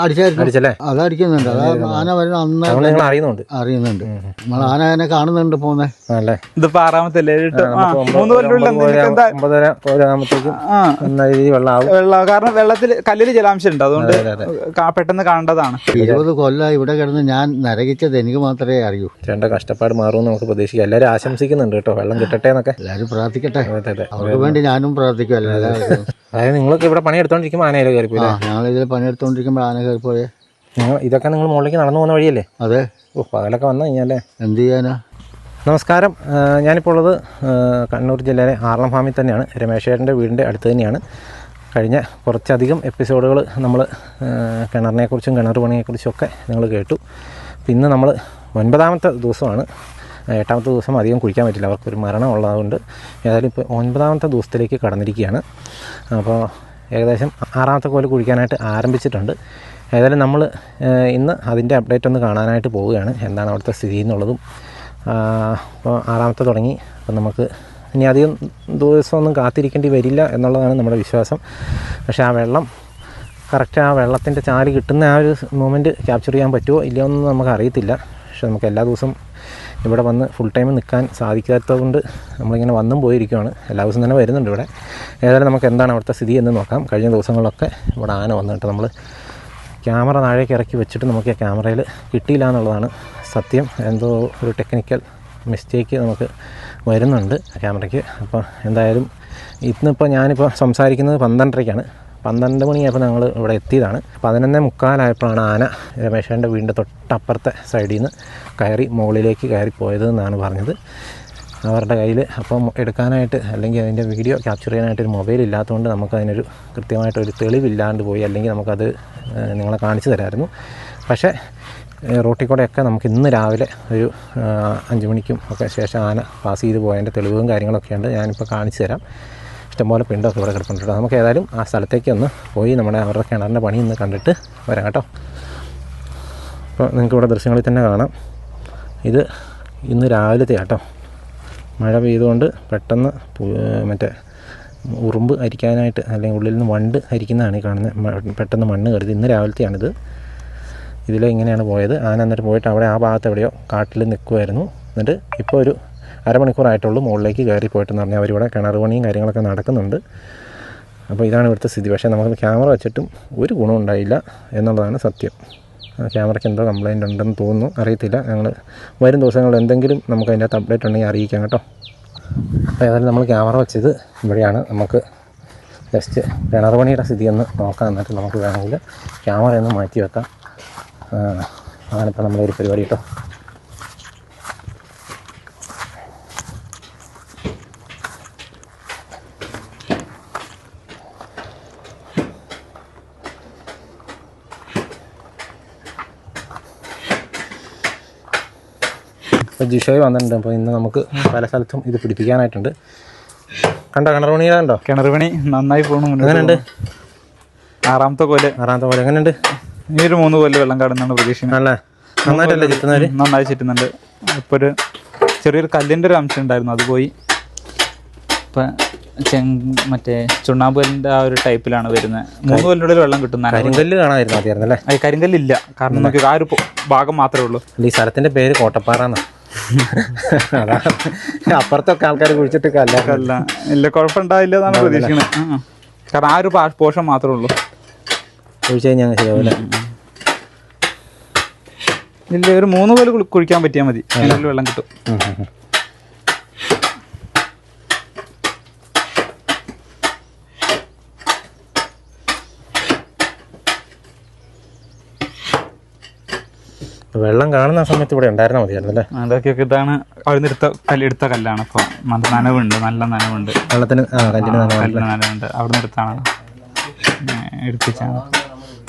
അടിച്ചല്ലേ? അതടിക്കുന്നുണ്ട്. ആന വരുന്ന അന്ന് അറിയുന്നുണ്ട്. നമ്മൾ ആന കാണുന്നുണ്ട് പോകുന്നേ. ഇതിപ്പോ ആറാമത്തല്ലേ? കാരണം വെള്ളത്തിൽ കല്ലില് ജലാംശം ഉണ്ട്, അതുകൊണ്ട് പെട്ടെന്ന് കാണേണ്ടതാണ്. 20 കൊല്ലം ഇവിടെ കിടന്ന് ഞാൻ നരകിച്ചത് എനിക്ക് മാത്രമേ അറിയൂ. ചേട്ടൻ്റെ കഷ്ടപ്പാട് മാറുമെന്ന് നമുക്ക് പ്രതീക്ഷിക്കാം. എല്ലാവരും ആശംസിക്കുന്നുണ്ട് കേട്ടോ, വെള്ളം കിട്ടട്ടെ എന്നൊക്കെ. എല്ലാവരും പ്രാർത്ഥിക്കട്ടെ, അവർക്ക് വേണ്ടി ഞാനും പ്രാർത്ഥിക്കും. എല്ലാവരും അതായത് നിങ്ങളൊക്കെ ഇവിടെ പണിയെടുത്തോണ്ടിരിക്കുമ്പോൾ ആനയിൽ കയറിപ്പോയി? ഞങ്ങൾ ഇതിൽ പണിയെടുത്തോണ്ടിരിക്കുമ്പോൾ ആന കയറിപ്പോയേ. ഇതൊക്കെ നിങ്ങൾ മുകളിലേക്ക് നടന്നു പോകുന്ന വഴിയല്ലേ? അതെ. പകലൊക്കെ വന്നു കഴിഞ്ഞാലേ എന്ത് ചെയ്യാനാ. നമസ്കാരം, ഞാനിപ്പോൾ ഉള്ളത് കണ്ണൂർ ജില്ലയിലെ ആറളം ഫാമിൽ തന്നെയാണ്. രമേശേട്ടൻ്റെ വീടിൻ്റെ അടുത്ത് തന്നെയാണ്. കഴിഞ്ഞ കുറച്ചധികം എപ്പിസോഡുകൾ നമ്മൾ കിണറിനെക്കുറിച്ചും കിണർ പണിയെക്കുറിച്ചുമൊക്കെ നിങ്ങൾ കേട്ടു. പിന്നെ നമ്മൾ 9ാമത്തെ ദിവസമാണ്. 8ാമത്തെ ദിവസം അധികം കുളിക്കാൻ പറ്റില്ല, അവർക്കൊരു മരണം ഉള്ളതുകൊണ്ട് ഏതായാലും ഇപ്പോൾ 9ാമത്തെ ദിവസത്തിലേക്ക് കടന്നിരിക്കുകയാണ്. അപ്പോൾ ഏകദേശം 6ാമത്തെ കോല് കുഴിക്കാനായിട്ട് ആരംഭിച്ചിട്ടുണ്ട്. ഏതായാലും നമ്മൾ ഇന്ന് അതിൻ്റെ അപ്ഡേറ്റ് ഒന്ന് കാണാനായിട്ട് പോവുകയാണ്, എന്താണ് അവിടുത്തെ സ്ഥിതി എന്നുള്ളതും. അപ്പോൾ 6ാമത്തെ തുടങ്ങി. അപ്പം നമുക്ക് ഇനി അധികം ദിവസമൊന്നും കാത്തിരിക്കേണ്ടി വരില്ല എന്നുള്ളതാണ് നമ്മുടെ വിശ്വാസം. പക്ഷേ ആ വെള്ളം കറക്റ്റ്, ആ വെള്ളത്തിൻ്റെ ചാല് കിട്ടുന്ന ആ ഒരു മൊമെൻറ്റ് ക്യാപ്ചർ ചെയ്യാൻ പറ്റുമോ ഇല്ലയോ എന്നൊന്നും നമുക്ക് അറിയത്തില്ല. പക്ഷെ നമുക്ക് എല്ലാ ദിവസവും ഇവിടെ വന്ന് ഫുൾ ടൈം നിൽക്കാൻ സാധിക്കാത്തത് കൊണ്ട് നമ്മളിങ്ങനെ വന്നും പോയിരിക്കുകയാണ്. എല്ലാ ദിവസവും തന്നെ വരുന്നുണ്ട് ഇവിടെ. ഏതായാലും നമുക്ക് എന്താണ് അവിടുത്തെ സ്ഥിതി എന്ന് നോക്കാം. കഴിഞ്ഞ ദിവസങ്ങളിലൊക്കെ ഇവിടെ ആന വന്നിട്ട് നമ്മൾ ക്യാമറ താഴേക്ക് ഇറക്കി വെച്ചിട്ട് നമുക്ക് ക്യാമറയിൽ കിട്ടിയില്ല എന്നുള്ളതാണ് സത്യം. എന്തോ ഒരു ടെക്നിക്കൽ മിസ്റ്റേക്ക് നമുക്ക് വരുന്നുണ്ട് ക്യാമറയ്ക്ക്. അപ്പോൾ എന്തായാലും ഇന്നിപ്പോൾ ഞാനിപ്പോൾ സംസാരിക്കുന്നത് 12:30-ക്കാണ്. 12 മണിയായപ്പോൾ ഞങ്ങൾ ഇവിടെ എത്തിയതാണ്. 11:45 ആന രമേശൻ്റെ വീടിൻ്റെ തൊട്ടപ്പുറത്തെ സൈഡിൽ നിന്ന് കയറി മുകളിലേക്ക് കയറിപ്പോയത് എന്നാണ് പറഞ്ഞത് അവരുടെ കയ്യിൽ. അപ്പം എടുക്കാനായിട്ട് അല്ലെങ്കിൽ അതിൻ്റെ വീഡിയോ ക്യാപ്ചർ ചെയ്യാനായിട്ടൊരു മൊബൈൽ ഇല്ലാത്തതുകൊണ്ട് നമുക്കതിനൊരു കൃത്യമായിട്ടൊരു തെളിവില്ലാണ്ട് പോയി, അല്ലെങ്കിൽ നമുക്കത് നിങ്ങളെ കാണിച്ചു തരാമായിരുന്നു. പക്ഷേ റോട്ടിൽ കൂടെയൊക്കെ നമുക്ക് ഇന്ന് രാവിലെ ഒരു 5 മണിക്കും ഒക്കെ ശേഷം ആന പാസ് ചെയ്ത് പോയതിൻ്റെ തെളിവും കാര്യങ്ങളൊക്കെ ഉണ്ട്. ഞാനിപ്പോൾ കാണിച്ചു തരാം. ഇഷ്ടംപോലെ പിണ്ടൊക്കെ ഇവിടെ കിടപ്പുണ്ട്. നമുക്ക് ഏതായാലും ആ സ്ഥലത്തേക്ക് ഒന്ന് പോയി അവരുടെ കിണറിൻ്റെ പണി ഒന്ന് കണ്ടിട്ട് വരാം കേട്ടോ. അപ്പോൾ നിങ്ങൾക്ക് ഇവിടെ ദൃശ്യങ്ങളിൽ തന്നെ കാണാം. ഇത് ഇന്ന് രാവിലത്തെ കേട്ടോ. മഴ പെയ്തുകൊണ്ട് പെട്ടെന്ന് മറ്റേ ഉറുമ്പ് അരിക്കാനായിട്ട് അല്ലെങ്കിൽ ഉള്ളിൽ നിന്ന് വണ്ട് അരിക്കുന്നതാണ് ഈ കാണുന്നത്. പെട്ടെന്ന് മണ്ണ് കയറി. ഇന്ന് രാവിലത്തെയാണിത്. ഇതിൽ ഇങ്ങനെയാണ് പോയത്. ആന എന്നിട്ട് പോയിട്ട് അവിടെ ആ ഭാഗത്ത് എവിടെയോ കാട്ടിൽ നിൽക്കുമായിരുന്നു. എന്നിട്ട് ഇപ്പോൾ ഒരു അരമണിക്കൂറായിട്ടുള്ളൂ മുകളിലേക്ക് കയറി പോയിട്ടെന്ന് പറഞ്ഞാൽ അവരിവിടെ കിണർ പണിയും കാര്യങ്ങളൊക്കെ നടക്കുന്നുണ്ട്. അപ്പോൾ ഇതാണ് ഇവിടുത്തെ സ്ഥിതി. പക്ഷേ നമുക്ക് ക്യാമറ വെച്ചിട്ടും ഒരു ഗുണം ഉണ്ടായില്ല എന്നുള്ളതാണ് സത്യം. ക്യാമറയ്ക്ക് എന്തോ കംപ്ലയിൻ്റ് ഉണ്ടെന്ന് തോന്നുന്നു, അറിയത്തില്ല. ഞങ്ങൾ വരും ദിവസങ്ങളിൽ എന്തെങ്കിലും നമുക്ക് അതിൻ്റെ അകത്ത് അപ്ഡേറ്റ് ഉണ്ടെങ്കിൽ അറിയിക്കാം കേട്ടോ. അപ്പോൾ ഏതായാലും നമ്മൾ ക്യാമറ വെച്ചത് ഇവിടെയാണ്. നമുക്ക് ജസ്റ്റ് കിണർ പണിയുടെ സ്ഥിതി ഒന്ന് നോക്കാം. എന്നിട്ട് നമുക്ക് വേണമെങ്കിൽ ക്യാമറയൊന്ന് മാറ്റി വെക്കാം. അങ്ങനെപ്പോൾ നമ്മളൊരു പരിപാടി കേട്ടോ. ഇപ്പോൾ ജിഷോയ് വന്നിട്ടുണ്ട്. അപ്പോൾ ഇന്ന് നമുക്ക് പല സ്ഥലത്തും ഇത് പിടിപ്പിക്കാനായിട്ടുണ്ട്. കണ്ടോ കിണർ പണി? കണ്ടോ കിണർ പണി നന്നായി പോകണം. എങ്ങനെയുണ്ട്? 6ാമത്തെ കോല് എങ്ങനെയുണ്ട്? ഇനി ഒരു 3 കൊല്ലം വെള്ളം കടന്നാണ് പ്രതീക്ഷിക്കുന്നത്. അല്ലേ? നന്നായിട്ടല്ലേ ചുറ്റുന്നവർ? നന്നായി ചുറ്റുന്നുണ്ട്. ഇപ്പോൾ ഒരു ചെറിയൊരു കല്ലിൻ്റെ ഒരു അംശം ഉണ്ടായിരുന്നു, അത് പോയി. ഇപ്പം മറ്റേ ചുണ്ണാമ്പലിൻ്റെ ആ ഒരു ടൈപ്പിലാണ് വരുന്നത്. 3 കൊല്ലിനുള്ളിൽ വെള്ളം കിട്ടുന്ന. കരിങ്കല്ല് കാണാമായിരുന്നു ആദ്യം അല്ലേ? കരിങ്കല്ലില്ല, കാരണം നോക്കി ആ ഒരു ഭാഗം മാത്രമേ ഉള്ളൂ. ഈ സ്ഥലത്തിൻ്റെ പേര് കോട്ടപ്പാറ എന്നാണ്. അപ്പുറത്തൊക്കെ ആൾക്കാർ കുഴിച്ചിട്ട് കല്ല ഇല്ല, കുഴപ്പമുണ്ടാവില്ല എന്നാണ് പ്രതീക്ഷിക്കുന്നത്. കാരണം ആ ഒരു പോഷൻ മാത്രമേ ഉള്ളൂ. കുഴിച്ച് കഴിഞ്ഞാൽ ശരിയാവില്ല. ഇല്ല, ഒരു 3 കൊല്ലം കുഴിക്കാൻ പറ്റിയാൽ മതി, അതിനുള്ളിൽ വെള്ളം കിട്ടും. വെള്ളം കാണുന്ന സമയത്ത് ഇവിടെ ഉണ്ടായിരുന്നാൽ മതിയായിരുന്നു അല്ലേ? അതൊക്കെ ഇതാണ് അവിടെ എടുത്ത കല്ലാണ്. ഇപ്പോൾ നനവുണ്ട്, നല്ല നനവുണ്ട് വെള്ളത്തിന്. നനവുണ്ട്, അവിടെ നിന്ന് എടുത്താണ് എടുപ്പിച്ചാണ്.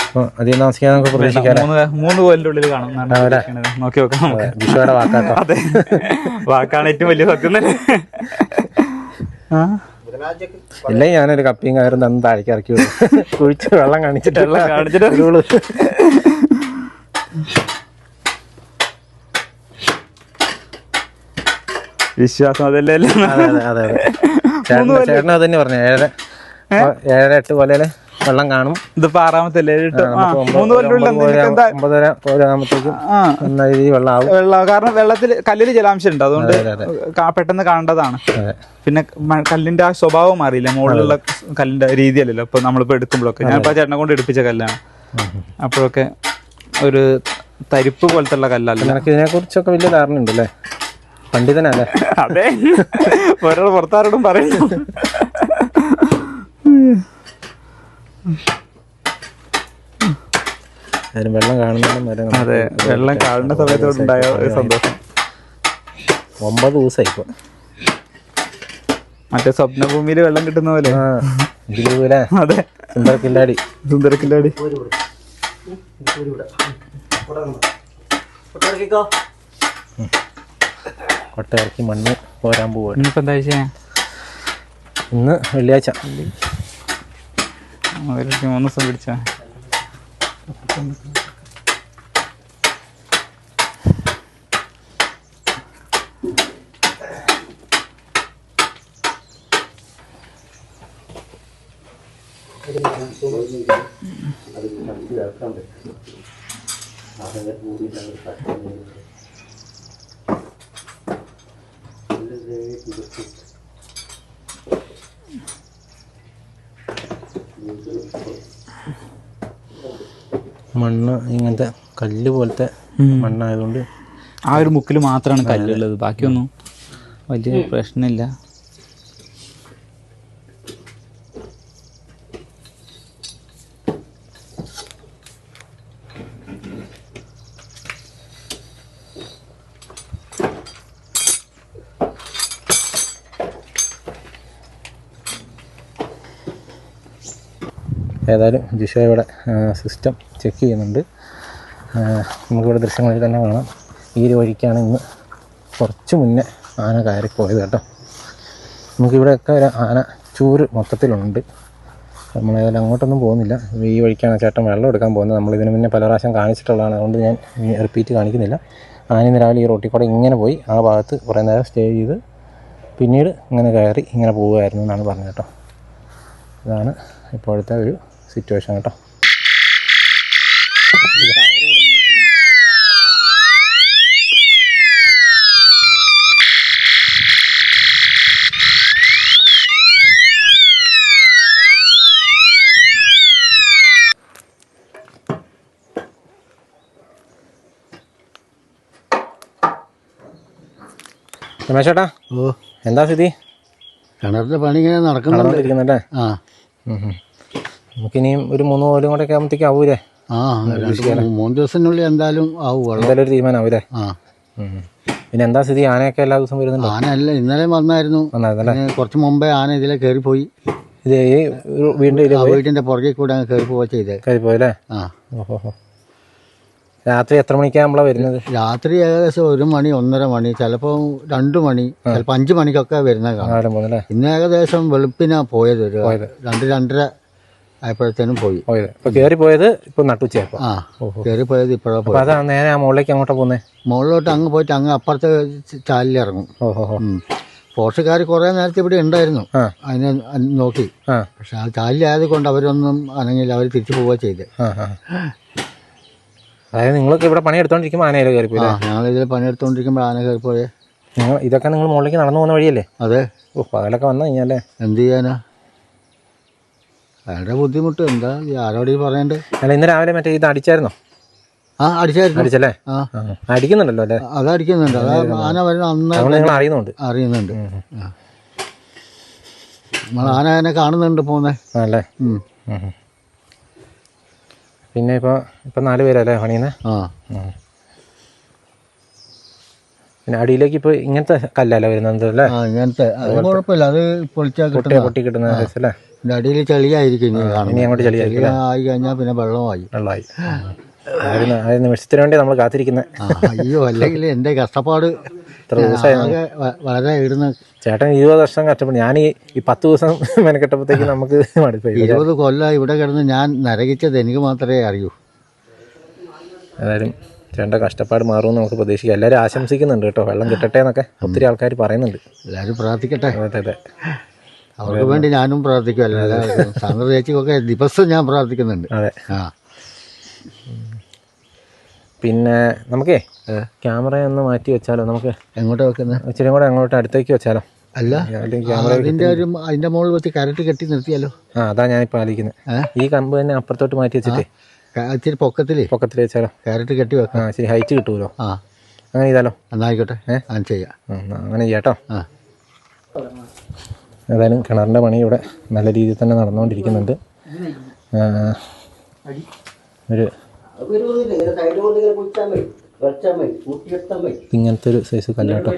അപ്പോൾ അധികം താമസിക്കാൻ നമുക്ക് പ്രതീക്ഷിക്കാം. 3 കൊല്ലിൻ്റെ ഉള്ളിൽ കാണും. നോക്കി നോക്കാം. വിഷുവയുടെ വാക്കാട്ടോ. അതെ, വാക്കാണ് ഏറ്റവും വലിയ സത്യം. ഇല്ലേ, ഞാനൊരു കപ്പിയും കയറും തന്ന് താഴേക്ക് ഇറക്കി കുഴിച്ച് വെള്ളം കാണിച്ചിട്ട് വിശ്വാസം അതല്ലേ? അതെ ചേട്ടനും അത് തന്നെ പറഞ്ഞു. 7-8 കൊല്ലയില് വെള്ളം കാണും. ഇതിപ്പോ 6ാമത്തെ അല്ലേ? 3 9:30 ആകുമ്പോഴത്തേക്കും നല്ല രീതിയിൽ വെള്ളമാവും. കാരണം കല്ലിൽ ജലാംശം ഉണ്ട്, അതുകൊണ്ട് പെട്ടെന്ന് കാണേണ്ടതാണ്. പിന്നെ കല്ലിന്റെ ആ സ്വഭാവം അറിയില്ല, മുകളിലുള്ള കല്ലിന്റെ രീതിയല്ലല്ലോ ഇപ്പൊ നമ്മളിപ്പോ എടുക്കുമ്പോഴൊക്കെ. ഞാനിപ്പോ ചേട്ടനെ കൊണ്ട് എടുപ്പിച്ച കല്ലാണ്, അപ്പോഴൊക്കെ ഒരു തരിപ്പ് പോലത്തെ ഉള്ള കല്ലല്ല. എനിക്ക് ഇതിനെ കുറിച്ചൊക്കെ വലിയ ധാരണ ഉണ്ട് അല്ലേ, പണ്ഡിതനല്ലേ? അതെ, ഒരാൾ പുറത്താരോടും പറയുന്നു. വെള്ളം കാണുന്ന, അതെ, വെള്ളം കാണുന്ന സമയത്തോടുണ്ടായ സന്തോഷം. 9 ദിവസമായി ഇപ്പൊ. മറ്റേ സ്വപ്നഭൂമിയിൽ വെള്ളം കിട്ടുന്ന പോലെ. അതെ, സുന്ദരക്കില്ലാടി. കൊട്ട ഇറക്കി മണ്ണ് പോരാൻ പോവാണ്. ഇന്നിപ്പോ എന്താ ആഴ്ച? ഇന്ന് വെള്ളിയാഴ്ച. 3 ദിവസം പിടിച്ചാ. മണ്ണ് ഇങ്ങനത്തെ കല്ല് പോലത്തെ മണ്ണായതുകൊണ്ട് ആ ഒരു മുക്കിൽ മാത്രമാണ് കല്ലുള്ളത്, ബാക്കിയൊന്നും വലിയ പ്രശ്നമില്ല. ഏതായാലും ജിഷ ഇവിടെ സിസ്റ്റം ചെക്ക് ചെയ്യുന്നുണ്ട്. നമുക്കിവിടെ ദൃശ്യങ്ങളിൽ തന്നെ കാണാം. ഈ ഒരു വഴിക്കാണ് ഇന്ന് കുറച്ച് മുന്നേ ആന കയറിപ്പോയത് കേട്ടോ. നമുക്കിവിടെയൊക്കെ ഒരു ആന ചൂര് മൊത്തത്തിലുണ്ട്. നമ്മളേതായാലും അങ്ങോട്ടൊന്നും പോകുന്നില്ല. ഈ വഴിക്കാണ് ചേട്ടൻ വെള്ളം എടുക്കാൻ പോകുന്നത്. നമ്മളിതിന് മുന്നേ പല പ്രാവശ്യം കാണിച്ചിട്ടുള്ളതാണ്, അതുകൊണ്ട് ഞാൻ റിപ്പീറ്റ് കാണിക്കുന്നില്ല. ആന ഇന്ന് രാവിലെ ഈ റോട്ടിൽ കൂടെ ഇങ്ങനെ പോയി ആ ഭാഗത്ത് കുറേ നേരം സ്റ്റേ ചെയ്ത് പിന്നീട് ഇങ്ങനെ കയറി ഇങ്ങനെ പോവുമായിരുന്നു എന്നാണ് പറഞ്ഞത് കേട്ടോ. ഇതാണ് ഇപ്പോഴത്തെ ഒരു സിറ്റുവേഷൻ കേട്ടോ. രമേശേട്ടാ, എന്താ സ്ഥിതി? കിണറിന്റെ പണി ഇങ്ങനെ നടക്കുന്നുണ്ടല്ലേ? ആ, നമുക്കിനിയും ഒരു 3 കോലും കൂടെ ഒക്കെ ആകുമ്പോഴത്തേക്ക് ആവൂലേ? 3 ദിവസത്തിനുള്ളിൽ എന്തായാലും ആവും. എന്തായാലും ഒരു തീരുമാനം ആവൂലേ? പിന്നെ എന്താ സ്ഥിതി? ആനയൊക്കെ എല്ലാ ദിവസവും വരുന്നുണ്ടോ? ആന അല്ല, ഇന്നലെ വന്നായിരുന്നു. കുറച്ച് മുമ്പേ ആന ഇതിലെ കയറിപ്പോയി. ഇത് വീട്ടിന്റെ പുറകെ കൂടെ കയറി പോവാ ചെയ്തേ. കയറിപ്പോയല്ലേ? ഓഹോ. രാത്രി എത്ര മണിക്കാകുമ്പോഴാണ് വരുന്നത്? രാത്രി ഏകദേശം 1 മണി 1:30 മണി, ചിലപ്പോൾ 2 മണി, ചിലപ്പോൾ 5 മണിക്കൊക്കെ വരുന്നത് കാണാം. ഇന്ന് ഏകദേശം വെളുപ്പിനാ പോയത്. 2-2:30 ആയപ്പോഴത്തേനും പോയി. കയറിപ്പോയത് ഇപ്പൊ നട്ടുച്ചയായപ്പോ? കയറിപ്പോയത് ഇപ്പോഴാണ്. അതാണ് നേരെ ആ മുകളിലേക്ക് അങ്ങോട്ടാ പോകുന്നത്? മുകളിലോട്ട് അങ്ങ് പോയിട്ട് അങ്ങ് അപ്പുറത്തെ ചാലിലിറങ്ങും. പോർച്ചുകാർ കുറെ നേരത്തെ ഇവിടെ ഉണ്ടായിരുന്നു, അതിനെ നോക്കി. പക്ഷെ ആ ചാലിലായത് കൊണ്ട് അവരൊന്നും അനങ്ങില്ല, അവർ തിരിച്ചു പോവുക ചെയ്ത്. അതായത് നിങ്ങളൊക്കെ ഇവിടെ പണിയെടുത്തോണ്ടിരിക്കുമ്പോൾ ആനയില കയറിപ്പോയി? ഞങ്ങൾ ഇതിൽ പണിയെടുത്തോണ്ടിരിക്കുമ്പോൾ ആന കയറിപ്പോയേ. ഇതൊക്കെ നിങ്ങൾ മുകളിലേക്ക് നടന്നു പോകുന്ന വഴിയല്ലേ? അതെ. പകലൊക്കെ വന്നു കഴിഞ്ഞാലേ എന്ത് ചെയ്യാനാ, അയാളുടെ ബുദ്ധിമുട്ട്. എന്താ ആരോട് പറയണ്ടേ? അല്ല, ഇന്ന് രാവിലെ മറ്റേ ഇത് അടിച്ചായിരുന്നോ? അടിച്ചല്ലേ? അടിക്കുന്നുണ്ടല്ലോ അല്ലേ? അത് അടിക്കുന്നുണ്ട്. ആന വരുന്ന അന്ന് അറിയുന്നുണ്ട്. നമ്മൾ ആന കാണുന്നുണ്ട് പോകുന്നേ അല്ലേ? പിന്നെ ഇപ്പൊ 4 പേരല്ലേ പണിയുന്നേ? പിന്നെ അടിയിലേക്ക് ഇപ്പൊ ഇങ്ങനത്തെ കല്ലല്ല വരുന്നത് അല്ലേ? ഇങ്ങനത്തെ കുഴപ്പമില്ല, അത് പൊട്ടി കിട്ടുന്ന അല്ലേ? അടിയിൽ ചെളിയായിരിക്കും. ഇനി അങ്ങോട്ട് ചെളിയായി ആയി കഴിഞ്ഞാൽ പിന്നെ വെള്ളമായി. നിമിഷത്തിന് വേണ്ടി നമ്മൾ കാത്തിരിക്കുന്നത്. അയ്യോ, അല്ലെങ്കിൽ എന്റെ കഷ്ടപ്പാട് വളരെ ഇടുന്ന. ചേട്ടൻ 20 വർഷം കഷ്ടപ്പെട്ടു. ഞാൻ ഈ 10 ദിവസം മെനക്കെട്ടപ്പോഴത്തേക്ക് നമുക്ക് 20 കൊല്ലം ഇവിടെ കിടന്ന് ഞാൻ നരകിച്ചത് എനിക്ക് മാത്രമേ അറിയൂ. ഏതായാലും ചേട്ടൻ്റെ കഷ്ടപ്പാട് മാറുമെന്ന് നമുക്ക് പ്രതീക്ഷിക്കാം. എല്ലാവരും ആശംസിക്കുന്നുണ്ട് കേട്ടോ, വെള്ളം കിട്ടട്ടെ എന്നൊക്കെ ഒത്തിരി ആൾക്കാർ പറയുന്നുണ്ട്. എല്ലാവരും പ്രാർത്ഥിക്കട്ടെ. അതെ. അവർക്ക് വേണ്ടി ഞാനും പ്രാർത്ഥിക്കുമല്ലോ. സാന്ദ്ര ചേച്ചിക്കൊക്കെ ദിവസം ഞാൻ പ്രാർത്ഥിക്കുന്നുണ്ട്. അതെ. ആ പിന്നെ നമുക്കേ ക്യാമറ ഒന്ന് മാറ്റി വെച്ചാലോ? നമുക്ക് എങ്ങോട്ടാ വെക്കുന്നത്? ഇച്ചിരി കൂടെ അങ്ങോട്ട് അടുത്തേക്ക് വെച്ചാലോ? അല്ല, ക്യാമറ അതിന്റെ മുകളിൽ വെച്ച് കരട്ട് കെട്ടി നിർത്തിയാലോ? അതാ ഞാനിപ്പോൾ ആലോചിക്കുന്നത്. ഈ കമ്പ് തന്നെ അപ്പുറത്തോട്ട് മാറ്റി വെച്ചിട്ട് ഇച്ചിരി പൊക്കത്തിൽ വെച്ചാലോ? കരട്ട് കെട്ടി വെക്കാം. ഇച്ചിരി ഹൈറ്റ് കിട്ടുമല്ലോ. ആ അങ്ങനെ ചെയ്താലോ? എന്നായിക്കോട്ടെ, അങ്ങനെ ചെയ്യാം. അങ്ങനെ ചെയ്യാട്ടോ. ആ ഏതായാലും കിണറിൻ്റെ പണി ഇവിടെ നല്ല രീതിയിൽ തന്നെ നടന്നുകൊണ്ടിരിക്കുന്നുണ്ട്. ഒരു ഇങ്ങനത്തെ ഒരു സൈസ് കല്ലാട്ടോ.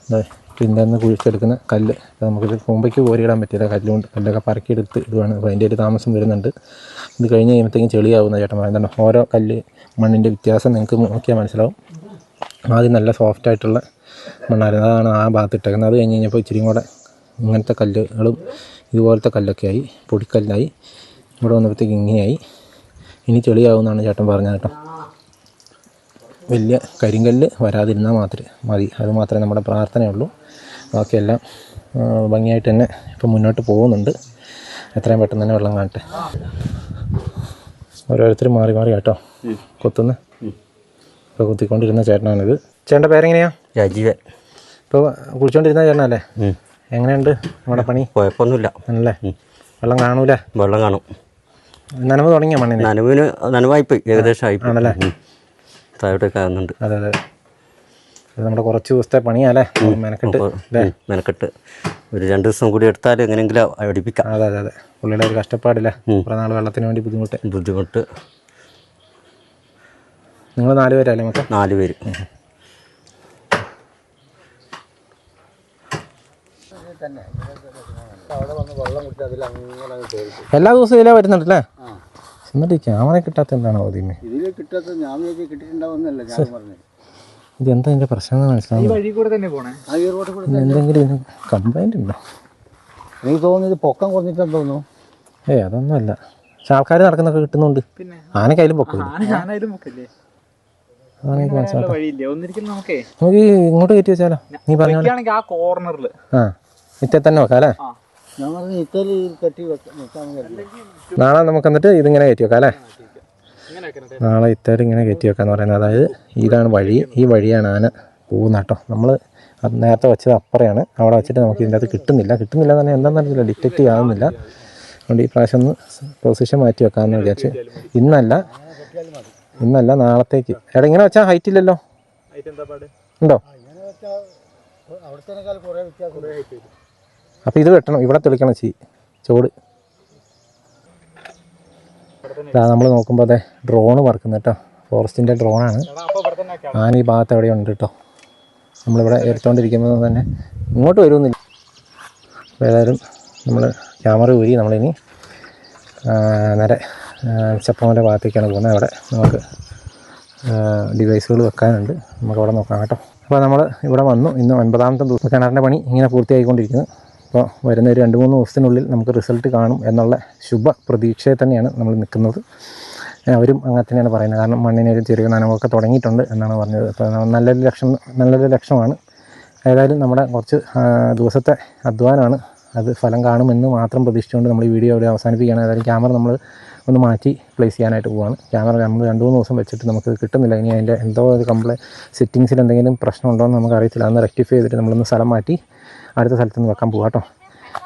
അതെ, ഇതിൻ്റെ നിന്ന് കുഴിച്ചെടുക്കുന്ന കല്ല്. നമുക്കിത് മുമ്പേക്ക് കോരിയിടാൻ പറ്റില്ല, കല്ലുകൊണ്ട് കല്ലൊക്കെ പറക്കിയെടുത്ത് ഇടുവാണ്. അപ്പോൾ അതിൻ്റെ ഒരു താമസം വരുന്നുണ്ട്. ഇത് കഴിഞ്ഞ് കഴിയുമ്പോഴത്തേക്കും ചെളിയാവുന്ന ചേട്ടൻ പറയുന്നുണ്ട്. ഓരോ കല്ല് മണ്ണിൻ്റെ വ്യത്യാസം നിങ്ങൾക്ക് നോക്കിയാൽ മനസ്സിലാവും. ആദ്യം നല്ല സോഫ്റ്റായിട്ടുള്ള മണ്ണായിരുന്നു, അതാണ് ആ ഭാഗത്ത് ഇട്ടേക്കുന്നത്. അത് കഴിഞ്ഞ് കഴിഞ്ഞപ്പോൾ ഇച്ചിരി കൂടെ ഇങ്ങനത്തെ കല്ലുകളും ഇതുപോലത്തെ കല്ലൊക്കെ ആയി, പൊടിക്കല്ലായി. ഇവിടെ വന്നപ്പോഴത്തേക്ക് ഇങ്ങനെയായി. ഇനി ചെളിയാവുമെന്നാണ് ചേട്ടൻ പറഞ്ഞത് കേട്ടോ. വലിയ കരിങ്കല്ല് വരാതിരുന്നാൽ മാത്രമേ മതി, അത് മാത്രമേ നമ്മുടെ പ്രാർത്ഥനയുള്ളൂ. ബാക്കിയെല്ലാം ഭംഗിയായിട്ട് തന്നെ ഇപ്പം മുന്നോട്ട് പോകുന്നുണ്ട്. എത്രയും പെട്ടെന്ന് തന്നെ വെള്ളം കാണട്ടെ. ഓരോരുത്തർ മാറി മാറി കേട്ടോ കൊത്തുന്ന. ഇപ്പോൾ കുത്തിക്കൊണ്ടിരുന്ന ചേട്ടനാണിത്. ചേട്ടൻ്റെ പേരെങ്ങനെയാ? രാജീവൻ. ഇപ്പോൾ കുളിച്ചോണ്ടിരുന്ന ചേട്ടനല്ലേ? എങ്ങനെയുണ്ട് നമ്മുടെ പണി? കുഴപ്പമൊന്നുമില്ല. ആണല്ലേ? വെള്ളം കാണൂലേ? വെള്ളം കാണും. നനവ് തുടങ്ങിയ മണ്ണിന്? നനവായിപ്പോയി, ഏകദേശം ആയി. ആണല്ലേ? താഴോട്ടൊക്കെ ആകുന്നുണ്ട്. അതെ അതെ. ഇത് നമ്മുടെ കുറച്ച് ദിവസത്തെ പണിയാല്ലേ? മെനക്കെട്ട് ഒരു 2 ദിവസം കൂടി എടുത്താൽ എങ്ങനെയെങ്കിലും അടിപ്പിക്കാം. അതെ അതെ അതെ. പുള്ളിയുടെ ഒരു കഷ്ടപ്പാടില്ല, കുറേ നാൾ വെള്ളത്തിന് വേണ്ടി ബുദ്ധിമുട്ട്. നിങ്ങൾ 4 പേരല്ലേ മൊത്തം? 4 പേര്. എല്ലാ ദിവസവും ഇതിലേ വരുന്നുണ്ടല്ലേ? എന്നിട്ട് ഈ ക്യാമറ കിട്ടാത്ത എന്താണോ ഇതിന്? ഇതെന്താ ഇതിൻ്റെ പ്രശ്നം എന്ന് മനസ്സിലാവുന്നു. എന്തെങ്കിലും ഇതിന് കംപ്ലൈൻറ്റ് ഉണ്ടോ? എനിക്ക് തോന്നുന്നത് പൊക്കം കുറഞ്ഞിട്ടെന്ന് തോന്നുന്നു. അതൊന്നുമല്ല. പക്ഷെ ആൾക്കാർ നടക്കുന്നൊക്കെ കിട്ടുന്നുണ്ട്. ആനക്കായാലും പൊക്കില്ല. നമുക്ക് ഇങ്ങോട്ട് കയറ്റി വെച്ചാലോ? നീ പറഞ്ഞ ഇറ്റ തന്നെ വെക്കാം അല്ലേ? നാളെ നമുക്ക് എന്നിട്ട് ഇതിങ്ങനെ കയറ്റി വെക്കാം അല്ലേ? നാളെ ഇത്തേൽ ഇങ്ങനെ കയറ്റി വെക്കാന്ന് പറയുന്നത്. അതായത് ഇതാണ് വഴി, ഈ വഴിയാണ് ആന പോകുന്ന കേട്ടോ. നമ്മൾ നേരത്തെ വെച്ചത് അപ്പുറയാണ്. അവിടെ വെച്ചിട്ട് നമുക്ക് ഇതിൻ്റെ അകത്ത് കിട്ടുന്നില്ല എന്ന് പറഞ്ഞാൽ എന്താണെന്ന് അറിയില്ല, ഡിറ്റക്റ്റ് ആകുന്നില്ല. അതുകൊണ്ട് ഈ പ്രാവശ്യം ഒന്ന് പൊസിഷൻ മാറ്റി വെക്കാമെന്ന് വിചാരിച്ച്. ഇന്നല്ല നാളത്തേക്ക്. എടാ ഇങ്ങനെ വെച്ചാൽ ഹൈറ്റ് ഇല്ലല്ലോ? ഉണ്ടോ? അപ്പോൾ ഇത് വെട്ടണം, ഇവിടെ തെളിക്കണം ചോട്. നമ്മൾ നോക്കുമ്പോൾ അതെ ഡ്രോണ് പറക്കുന്നത് കേട്ടോ. ഫോറസ്റ്റിൻ്റെ ഡ്രോണാണ്. ആന ഈ ഭാഗത്ത് എവിടെയുണ്ട് കേട്ടോ. നമ്മളിവിടെ എടുത്തുകൊണ്ടിരിക്കുമ്പോൾ തന്നെ ഇങ്ങോട്ട് വരുമെന്നില്ല. അപ്പോൾ ഏതായാലും നമ്മൾ ക്യാമറ ഊരി നമ്മളിനി നേരെ ചപ്പമല ഭാഗത്തേക്കാണ് പോകുന്നത്. അവിടെ നമുക്ക് ഡിവൈസുകൾ വെക്കാനുണ്ട്, നമുക്കവിടെ നോക്കാം കേട്ടോ. അപ്പോൾ നമ്മൾ ഇവിടെ വന്നു. ഇന്ന് 9ാമത്തെ ദിവസം കിണറിൻ്റെ പണി ഇങ്ങനെ പൂർത്തിയായിക്കൊണ്ടിരിക്കുന്നു. അപ്പോൾ വരുന്ന ഒരു 2-3 ദിവസത്തിനുള്ളിൽ നമുക്ക് റിസൾട്ട് കാണും എന്നുള്ള ശുഭ പ്രതീക്ഷയിൽ തന്നെയാണ് നമ്മൾ നിൽക്കുന്നത്. അവരും അങ്ങനെ തന്നെയാണ് പറയുന്നത്. കാരണം മണ്ണിനൊരു ചെറിയ നനവൊക്കെ തുടങ്ങിയിട്ടുണ്ട് എന്നാണ് പറഞ്ഞത്. അപ്പോൾ നല്ലൊരു ലക്ഷണമാണ്. ഏതായാലും നമ്മുടെ കുറച്ച് ദിവസത്തെ അധ്വാനമാണ്, അത് ഫലം കാണുമെന്ന് മാത്രം പ്രതീക്ഷിച്ചുകൊണ്ട് നമ്മൾ ഈ വീഡിയോ അവിടെ അവസാനിപ്പിക്കുകയാണ്. ഏതായാലും ക്യാമറ നമ്മൾ ഒന്ന് മാറ്റി പ്ലേസ് ചെയ്യാനായിട്ട് പോവുകയാണ്. ക്യാമറ നമ്മൾ 2-3 ദിവസം വെച്ചിട്ട് നമുക്ക് കിട്ടുന്നില്ല. ഇനി അതിൻ്റെ എന്തോ ഒരു സെറ്റിങ്സിൽ എന്തെങ്കിലും പ്രശ്നമുണ്ടോ എന്ന് നമുക്ക് അറിയത്തില്ല. അന്ന് റെക്ടിഫൈ ചെയ്തിട്ട് നമ്മളൊന്ന് സ്ഥലം മാറ്റി അടുത്ത സ്ഥലത്ത് നിന്ന് വെക്കാൻ പോകാം കേട്ടോ.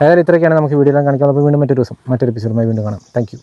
ഏതായാലും ഇത്രയൊക്കെയാണ് നമുക്ക് വീഡിയോയിലും കാണിക്കുന്നത്. അപ്പോൾ വീണ്ടും മറ്റൊരു ദിവസം മറ്റൊരു എപ്പിസോഡുമായി വീണ്ടും കാണാം. Thank you.